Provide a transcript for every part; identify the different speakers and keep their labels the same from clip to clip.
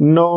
Speaker 1: 9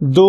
Speaker 1: 2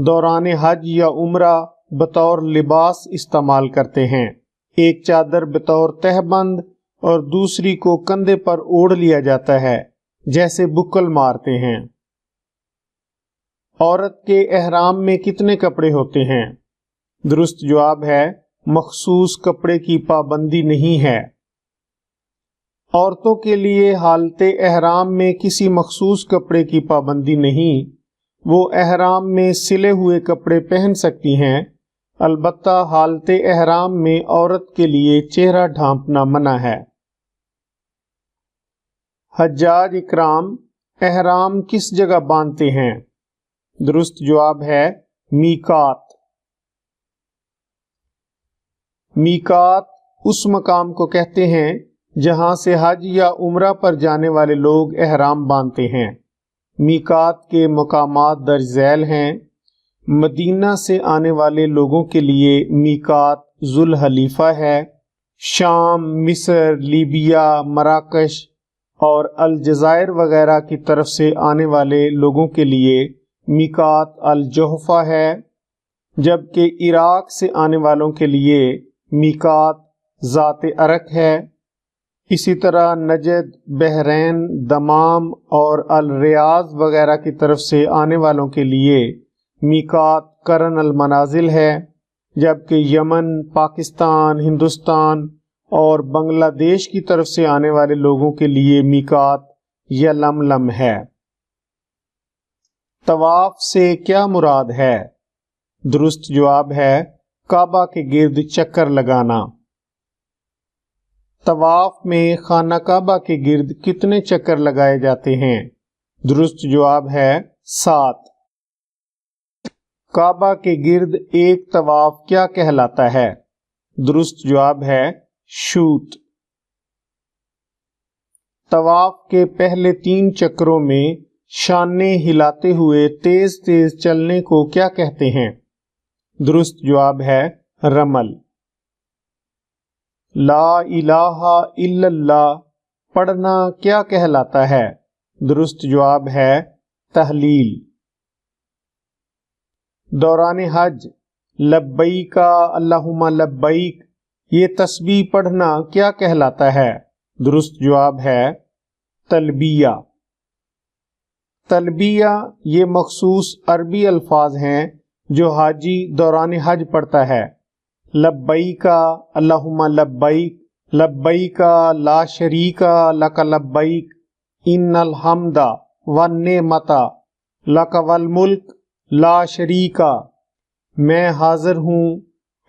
Speaker 1: دوران حج یا عمرہ بطور لباس استعمال کرتے ہیں۔ ایک چادر بطور تہبند اور دوسری کو کندھے پر اوڑھ لیا جاتا ہے جیسے بکل مارتے ہیں۔ عورت کے احرام میں کتنے کپڑے ہوتے ہیں؟ درست جواب ہے مخصوص کپڑے کی پابندی نہیں ہے۔ عورتوں کے لیے حالت احرام میں کسی مخصوص کپڑے کی پابندی نہیں، وہ احرام میں سلے ہوئے کپڑے پہن سکتی ہیں، البتہ حالت احرام میں عورت کے لیے چہرہ ڈھانپنا منع ہے۔ حجاج اکرام احرام کس جگہ باندھتے ہیں؟ درست جواب ہے میقات۔ میقات اس مقام کو کہتے ہیں جہاں سے حج یا عمرہ پر جانے والے لوگ احرام باندھتے ہیں۔ میقات کے مقامات درج ذیل ہیں۔ مدینہ سے آنے والے لوگوں کے لیے میقات ذوالحلیفہ ہے۔ شام، مصر، لیبیا، مراکش اور الجزائر وغیرہ کی طرف سے آنے والے لوگوں کے لیے میقات الجحفہ ہے، جبکہ عراق سے آنے والوں کے لیے میقات ذات ارق ہے۔ اسی طرح نجد، بحرین، دمام اور الریاض وغیرہ کی طرف سے آنے والوں کے لیے میقات قرن المنازل ہے، جبکہ یمن، پاکستان، ہندوستان اور بنگلہ دیش کی طرف سے آنے والے لوگوں کے لیے میقات یلملم ہے۔ طواف سے کیا مراد ہے؟ درست جواب ہے کعبہ کے گرد چکر لگانا۔ طواف میں خانہ کعبہ کے گرد کتنے چکر لگائے جاتے ہیں؟ درست جواب ہے 7۔ کعبہ کے گرد ایک طواف کیا کہلاتا ہے؟ درست جواب ہے شوط۔ طواف کے پہلے 3 چکروں میں شانے ہلاتے ہوئے تیز تیز چلنے کو کیا کہتے ہیں؟ درست جواب ہے رمل۔ لا الہ الا اللہ پڑھنا کیا کہلاتا ہے؟ درست جواب ہے تحلیل۔ دوران حج لبیک اللہم لبیک یہ تسبیح پڑھنا کیا کہلاتا ہے؟ درست جواب ہے تلبیہ۔ تلبیہ یہ مخصوص عربی الفاظ ہیں جو حاجی دوران حج پڑھتا ہے۔ لبیک اللہم لبیک، لبیک لا شریک لک لبیک، ان الحمد والنعمت لک والملک لا شریک۔ میں حاضر ہوں،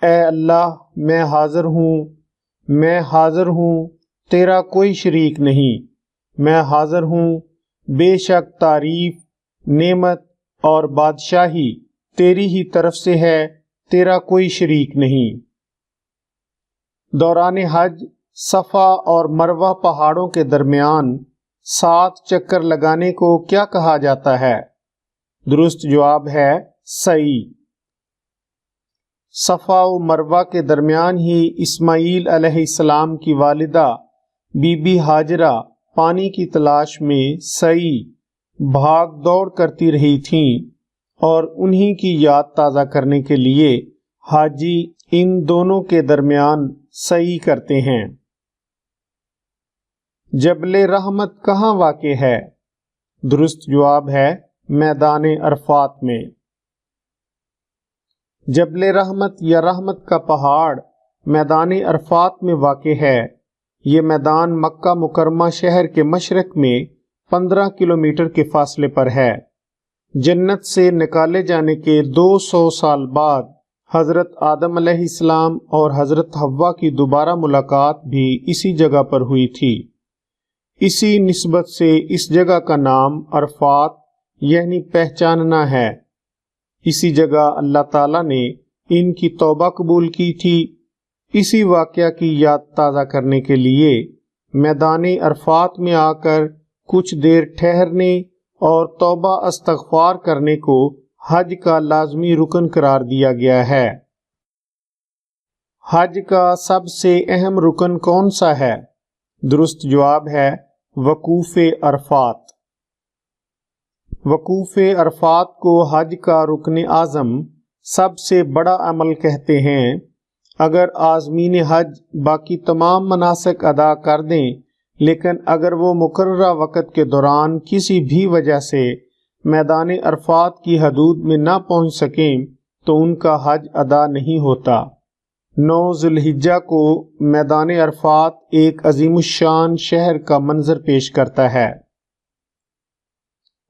Speaker 1: اے اللہ میں حاضر ہوں، میں حاضر ہوں، تیرا کوئی شریک نہیں، میں حاضر ہوں، بے شک تعریف، نعمت اور بادشاہی تیری ہی طرف سے ہے، تیرا کوئی شریک نہیں۔ دوران حج صفا اور مروہ پہاڑوں کے درمیان 7 چکر لگانے کو کیا کہا جاتا ہے؟ درست جواب ہے سعی۔ صفا و مروہ کے درمیان ہی اسماعیل علیہ السلام کی والدہ بی بی ہاجرہ پانی کی تلاش میں سعی بھاگ دوڑ کرتی رہی تھیں، اور انہی کی یاد تازہ کرنے کے لیے حاجی ان دونوں کے درمیان سعی کرتے ہیں۔ جبل رحمت کہاں واقع ہے؟ درست جواب ہے میدان عرفات میں۔ جبل رحمت یا رحمت کا پہاڑ میدان عرفات میں واقع ہے۔ یہ میدان مکہ مکرمہ شہر کے مشرق میں 15 کلومیٹر کے فاصلے پر ہے۔ جنت سے نکالے جانے کے 200 سال بعد حضرت آدم علیہ السلام اور حضرت حوا کی دوبارہ ملاقات بھی اسی جگہ پر ہوئی تھی۔ اسی نسبت سے اس جگہ کا نام عرفات یعنی پہچاننا ہے۔ اسی جگہ اللہ تعالیٰ نے ان کی توبہ قبول کی تھی۔ اسی واقعہ کی یاد تازہ کرنے کے لیے میدان عرفات میں آ کر کچھ دیر ٹھہرنے اور توبہ استغفار کرنے کو حج کا لازمی رکن قرار دیا گیا ہے۔ حج کا سب سے اہم رکن کون سا ہے؟ درست جواب ہے وقوف عرفات۔ وقوف عرفات کو حج کا رکن اعظم سب سے بڑا عمل کہتے ہیں۔ اگر عازمین حج باقی تمام مناسک ادا کر دیں لیکن اگر وہ مقررہ وقت کے دوران کسی بھی وجہ سے میدان عرفات کی حدود میں نہ پہنچ سکیں تو ان کا حج ادا نہیں ہوتا۔ 9 ذی الحجہ کو میدان عرفات ایک عظیم الشان شہر کا منظر پیش کرتا ہے۔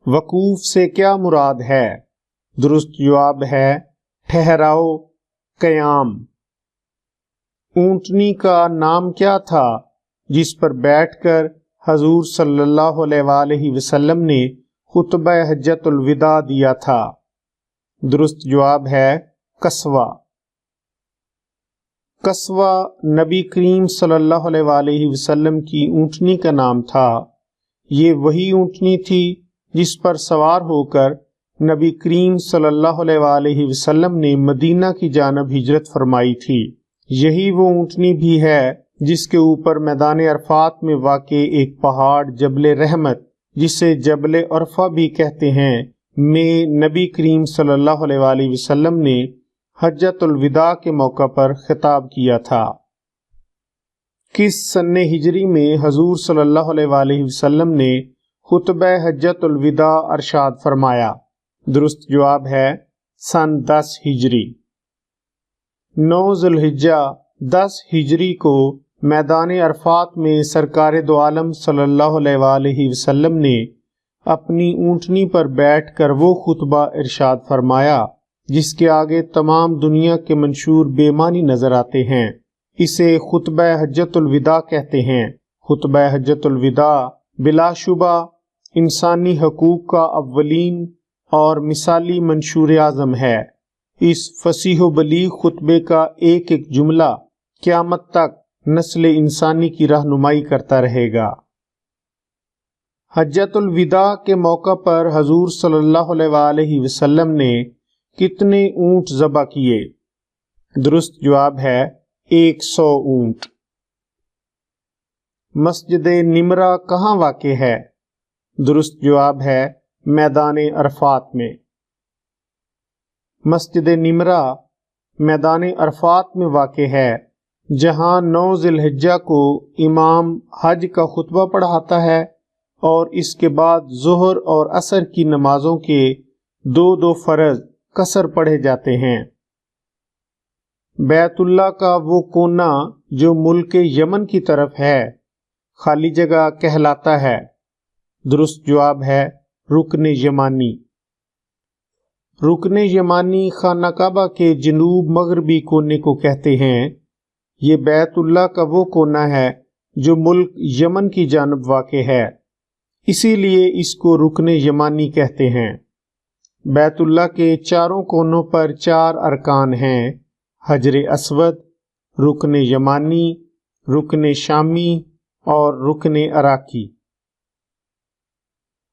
Speaker 1: وقوف سے کیا مراد ہے؟ درست جواب ہے ٹھہراؤ، قیام۔ اونٹنی کا نام کیا تھا جس پر بیٹھ کر حضور صلی اللہ علیہ وآلہ وسلم نے خطبہ حجۃ الوداع دیا تھا؟ درست جواب ہے قصوہ۔ قصوہ نبی کریم صلی اللہ علیہ وآلہ وسلم کی اونٹنی کا نام تھا۔ یہ وہی اونٹنی تھی جس پر سوار ہو کر نبی کریم صلی اللہ علیہ وآلہ وسلم نے مدینہ کی جانب ہجرت فرمائی تھی۔ یہی وہ اونٹنی بھی ہے جس کے اوپر میدان عرفات میں واقع ایک پہاڑ جبل رحمت، جسے جبل عرفہ بھی کہتے ہیں، میں نبی کریم صلی اللہ علیہ وآلہ وسلم نے حجۃ الوداع کے موقع پر خطاب کیا تھا۔ کس سن ہجری میں حضور صلی اللہ علیہ وآلہ وسلم نے خطبہ حجۃ الوداع ارشاد فرمایا؟ درست جواب ہے سن 10 ہجری۔ 9 ذی الحجہ 10 ہجری کو میدان عرفات میں سرکار دو عالم صلی اللہ علیہ وآلہ وسلم نے اپنی اونٹنی پر بیٹھ کر وہ خطبہ ارشاد فرمایا جس کے آگے تمام دنیا کے منشور بے معنی نظر آتے ہیں۔ اسے خطبہ حجۃ الوداع کہتے ہیں۔ خطبہ حجۃ الوداع بلا شبہ انسانی حقوق کا اولین اور مثالی منشور اعظم ہے۔ اس فصیح و بلیغ خطبے کا ایک ایک جملہ قیامت تک نسل انسانی کی رہنمائی کرتا رہے گا۔ حجۃ الوداع کے موقع پر حضور صلی اللہ علیہ وآلہ وسلم نے کتنے اونٹ ذبح کیے؟ درست جواب ہے 100 اونٹ۔ مسجد نمرہ کہاں واقع ہے؟ درست جواب ہے میدان عرفات میں۔ مسجد نمرہ میدان عرفات میں واقع ہے جہاں 9 ذی الحجہ کو امام حج کا خطبہ پڑھاتا ہے اور اس کے بعد ظہر اور عصر کی نمازوں کے 2 فرض قصر پڑھے جاتے ہیں۔ بیت اللہ کا وہ کونا جو ملک یمن کی طرف ہے خالی جگہ کہلاتا ہے؟ درست جواب ہے رکن یمانی۔ رکن یمانی خانہ کعبہ کے جنوب مغربی کونے کو کہتے ہیں۔ یہ بیت اللہ کا وہ کونا ہے جو ملک یمن کی جانب واقع ہے، اسی لیے اس کو رکن یمانی کہتے ہیں۔ بیت اللہ کے چاروں کونوں پر 4 ارکان ہیں: حجر اسود، رکن یمانی، رکن شامی اور رکن عراقی۔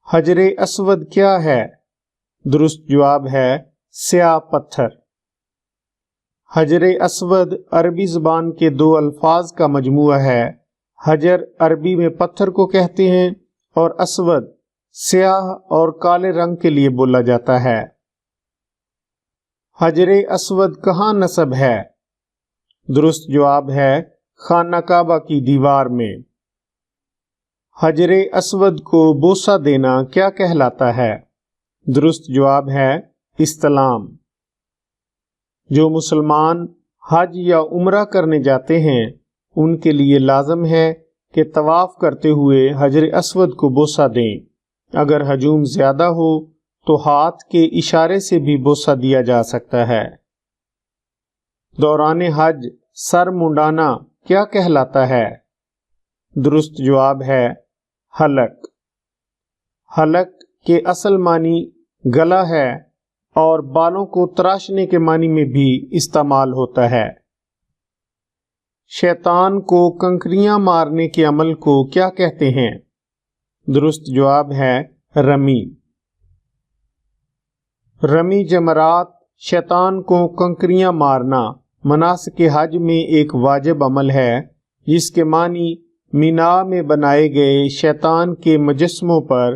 Speaker 1: حجر اسود کیا ہے؟ درست جواب ہے سیاہ پتھر۔ حجر اسود عربی زبان کے 2 الفاظ کا مجموعہ ہے۔ حجر عربی میں پتھر کو کہتے ہیں اور اسود سیاہ اور کالے رنگ کے لیے بولا جاتا ہے۔ حجر اسود کہاں نصب ہے؟ درست جواب ہے خانہ کعبہ کی دیوار میں۔ حجر اسود کو بوسہ دینا کیا کہلاتا ہے؟ درست جواب ہے استلام۔ جو مسلمان حج یا عمرہ کرنے جاتے ہیں ان کے لیے لازم ہے کہ طواف کرتے ہوئے حجر اسود کو بوسہ دیں۔ اگر ہجوم زیادہ ہو تو ہاتھ کے اشارے سے بھی بوسہ دیا جا سکتا ہے۔ دوران حج سر منڈانا کیا کہلاتا ہے؟ درست جواب ہے حلق۔ حلق کے اصل معنی گلا ہے اور بالوں کو تراشنے کے معنی میں بھی استعمال ہوتا ہے۔ شیطان کو کنکریاں مارنے کے عمل کو کیا کہتے ہیں؟ درست جواب ہے رمی۔ رمی جمرات شیطان کو کنکریاں مارنا مناسک حج میں ایک واجب عمل ہے جس کے معنی مینا میں بنائے گئے شیطان کے مجسموں پر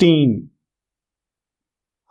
Speaker 1: 3।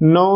Speaker 1: 9